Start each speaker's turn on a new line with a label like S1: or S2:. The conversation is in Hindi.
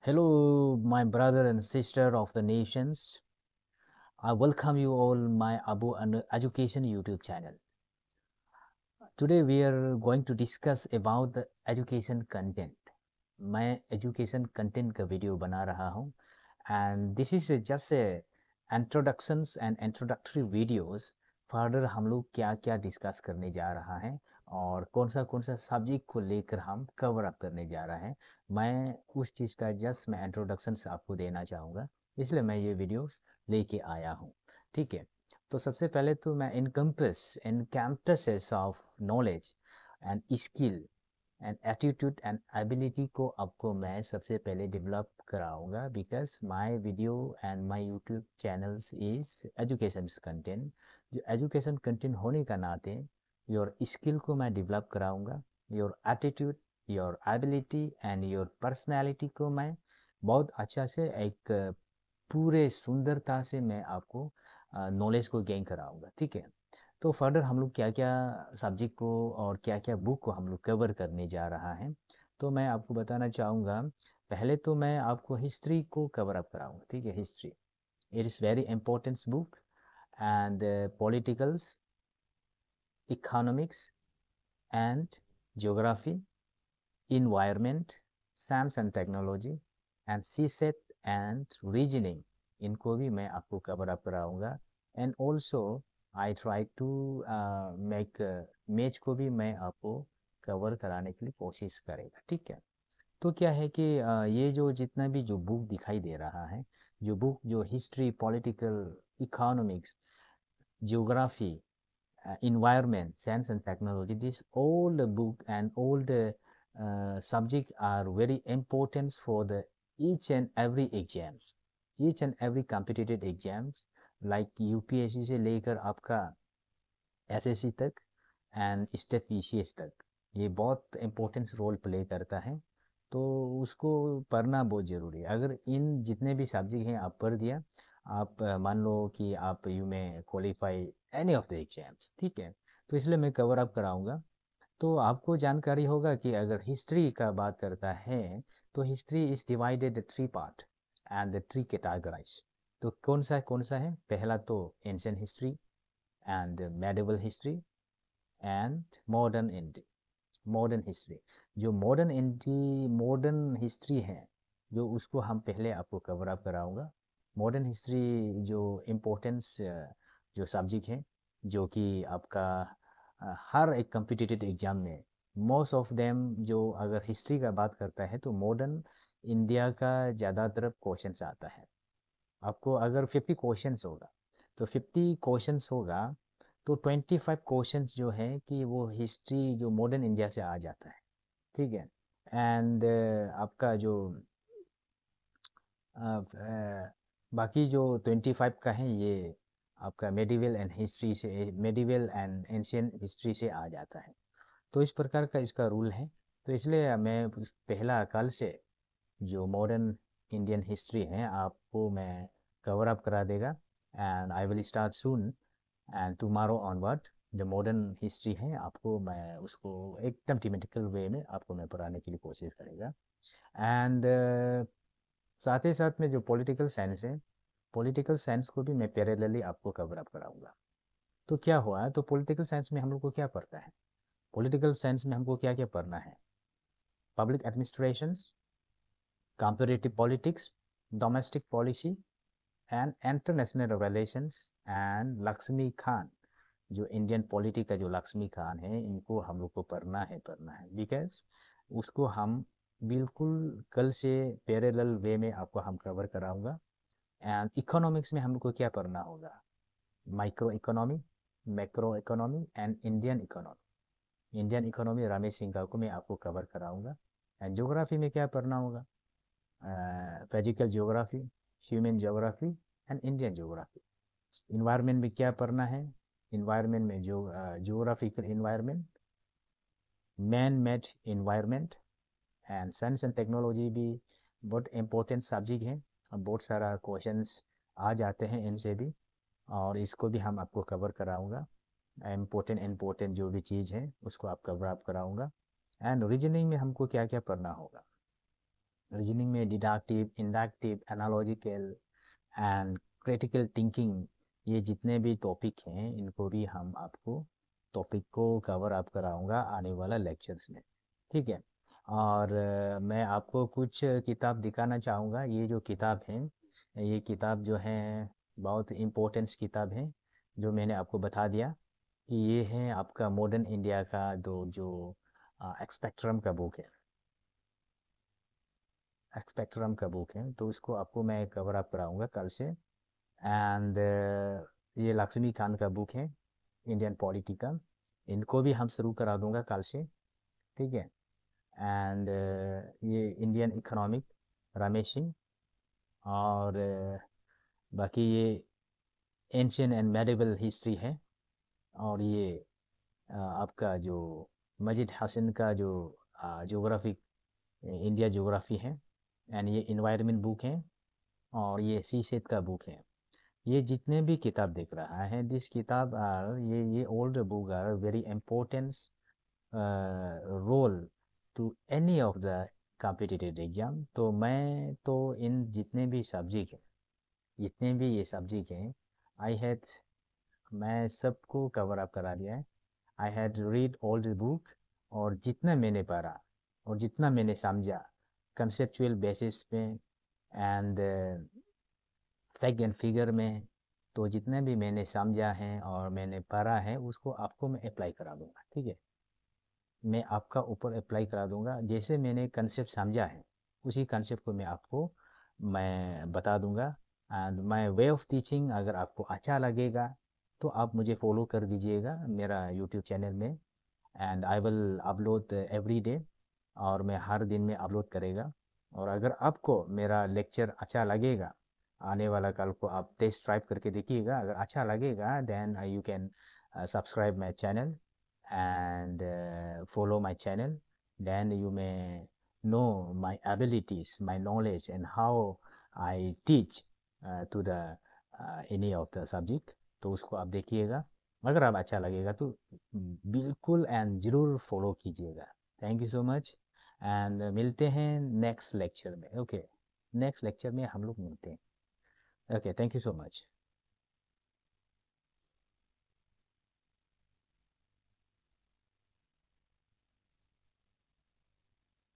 S1: Hello, my brother and sister of the nations. I welcome you all my Abu Education YouTube channel. Today we are going to discuss about the education content. मैं education content का वीडियो बना रहा हूँ and this is just a introductions and introductory videos. Further हम लोग क्या क्या डिस्कस करने जा रहा है और कौन सा सब्जेक्ट को लेकर हम कवर अप करने जा रहे हैं, मैं उस चीज़ का जस्ट मैं इंट्रोडक्शन आपको देना चाहूँगा, इसलिए मैं ये वीडियोस लेके आया हूँ। ठीक है, तो सबसे पहले तो मैं encompasses of knowledge and skill and attitude and ability को आपको मैं सबसे पहले डेवलप कराऊंगा, because my video and my YouTube channels is education content. जो एजुकेशन कंटेंट होने का नाते योर स्किल को मैं डेवलप कराऊंगा, your attitude, your ability and your personality को मैं बहुत अच्छा से एक पूरे सुंदरता से मैं आपको नॉलेज को गेन कराऊंगा। ठीक है, तो फर्दर हम लोग क्या क्या सब्जेक्ट को और क्या क्या बुक को हम लोग कवर करने जा रहा है, तो मैं आपको बताना चाहूँगा। पहले तो मैं आपको हिस्ट्री को कवर अप कराऊंगा। ठीक है, history it is very important book and politicals, economics and geography, environment, science and technology and CSAT and reasoning, इनको भी मैं आपको कवर अप कराऊंगा। And also I try to make match को भी मैं आपको कवर कराने के लिए कोशिश करेगा। ठीक है, तो क्या है कि ये जो जितना भी जो बुक दिखाई दे रहा है, जो बुक जो history, political, economics, geography, environment, science and technology, this all the book and all the subject are very important for the each and every exams, each and every competitive exams, like UPSC से लेकर आपका SSC तक एंड स्टेट PCS तक, ये बहुत इम्पोर्टेंट रोल प्ले करता है। तो उसको पढ़ना बहुत ज़रूरी है। अगर इन जितने भी सब्जेक्ट हैं आप पढ़ दिया, आप मान लो कि आप यू में qualify any of the exams. ठीक है, तो इसलिए मैं कवर अप कराऊंगा। तो आपको जानकारी होगा कि अगर हिस्ट्री का बात करता है तो history is divided three part and the three categorise. तो कौन सा है? पहला तो ancient history and medieval history and modern history. जो मॉडर्न हिस्ट्री है, जो उसको हम पहले आपको कवर अप कराऊंगा। मॉडर्न हिस्ट्री जो इम्पोर्टेंस जो सब्जेक्ट है, जो कि आपका हर एक कम्पिटिटिव एग्जाम में मोस्ट ऑफ देम, जो अगर हिस्ट्री का बात करता है तो मॉडर्न इंडिया का ज़्यादातर क्वेश्चंस आता है। आपको अगर 50 क्वेश्चंस होगा तो 50 क्वेश्चंस होगा तो 25 क्वेश्चंस जो है कि वो हिस्ट्री जो मॉडर्न इंडिया से आ जाता है। ठीक है, एंड आपका जो बाकी जो 25 का है, ये आपका मेडिवल एंड एंशियंट हिस्ट्री से आ जाता है। तो इस प्रकार का इसका रूल है। तो इसलिए मैं पहला कल से जो मॉडर्न इंडियन हिस्ट्री है आपको मैं कवर अप करा देगा, and I will start soon and tomorrow onward जो मॉडर्न हिस्ट्री है आपको मैं उसको एकदम थीमेटिकल वे में आपको मैं पढ़ाने के लिए कोशिश करेगा। एंड साथ ही साथ में जो पॉलिटिकल साइंस है, पॉलिटिकल साइंस को भी मैं पैरेलली आपको कवर अप कराऊंगा। तो क्या हुआ, तो पॉलिटिकल साइंस में हम लोग को क्या पढ़ता है? पॉलिटिकल साइंस में हमको क्या क्या पढ़ना है? Public administration, comparative politics, domestic policy and international relations and Lakshmi Khan. जो इंडियन पॉलिटी का जो लक्ष्मी खान है, इनको हम लोग को पढ़ना है बिकॉज उसको हम बिल्कुल कल से पैरेलल वे में आपको हम कवर कराऊंगा। एंड इकोनॉमिक्स में हमको क्या पढ़ना होगा? Micro economy, macro economy and Indian economy. Indian economy Ramesh Singh का को मैं आपको कवर कराऊंगा। एंड ज्योग्राफी में क्या पढ़ना होगा? Physical geography, human geography and Indian geography. Environment में क्या पढ़ना है? इन्वायरमेंट में जो geographical environment, man made environment and science and technology भी बहुत इम्पोर्टेंट सब्जेक्ट है। अब बहुत सारा क्वेश्चंस आ जाते हैं इनसे भी, और इसको भी हम आपको कवर कराऊंगा। इम्पोर्टेंट जो भी चीज़ है उसको आप कवर अप कराऊंगा। एंड रीजनिंग में हमको क्या क्या पढ़ना होगा? रीजनिंग में deductive, inductive, analogical and critical thinking, ये जितने भी टॉपिक हैं इनको भी हम आपको टॉपिक को कवर अप कराऊंगा आने वाला लेक्चर्स में, ठीक है। और मैं आपको कुछ किताब दिखाना चाहूँगा। ये जो किताब है, ये किताब जो है बहुत इम्पोर्टेंट किताब है, जो मैंने आपको बता दिया कि ये है आपका मॉडर्न इंडिया का जो एक्सपेक्ट्रम का बुक है, एक्सपेक्ट्रम का बुक है, तो इसको आपको मैं कवर अप कराऊंगा कल से। एंड ये लक्ष्मीकांत का बुक है, इंडियन पॉलिटी का, इनको भी हम शुरू करा दूंगा कल से, ठीक है। एंड ये इंडियन इकोनॉमिक, रमेश सिंह। और बाकी ये एंशियन एंड मेडिवल हिस्ट्री है। और ये आपका जो मजिद हसन का जो जोग्राफी, इंडिया जोग्राफी है। एंड ये इन्वायरमेंट बुक है। और ये सी सेट का बुक है। ये जितने भी किताब देख रहा है, दिस किताब आर ये old book are very important role to any of the competitive exam. तो मैं तो इन जितने भी सब्जेक्ट हैं, जितने भी ये सब्जेक्ट हैं, आई हैड, मैं सबको कवर अप करा दिया है। I had read all the book, और जितना मैंने पढ़ा और जितना मैंने समझा कंसेप्चुअल बेसिस पे एंड फैक्ट एंड फिगर में, तो जितने भी मैंने समझा है और मैंने पढ़ा है उसको आपको मैं अप्लाई करा दूंगा, ठीक है। मैं आपका ऊपर अप्लाई करा दूंगा। जैसे मैंने कंसेप्ट समझा है उसी कंसेप्ट को मैं आपको मैं बता दूंगा। And my way of teaching अगर आपको अच्छा लगेगा तो आप मुझे फॉलो कर दीजिएगा मेरा यूट्यूब चैनल में। And I will upload every day, और मैं हर दिन में अपलोड करेगा। और अगर आपको मेरा लेक्चर अच्छा लगेगा, आने वाला कल को आप टेस्ट ड्राइव करके देखिएगा, अगर अच्छा लगेगा then you can subscribe my channel and follow my channel. Then you may know my abilities, my knowledge, and how I teach to the any of the subject. तो उसको आप देखिएगा, अगर आप अच्छा लगेगा तो बिल्कुल एंड ज़रूर फॉलो कीजिएगा। Thank you so much. And मिलते हैं नेक्स्ट लेक्चर में। ओके, नेक्स्ट लेक्चर में हम लोग मिलते हैं। Okay, thank you so much.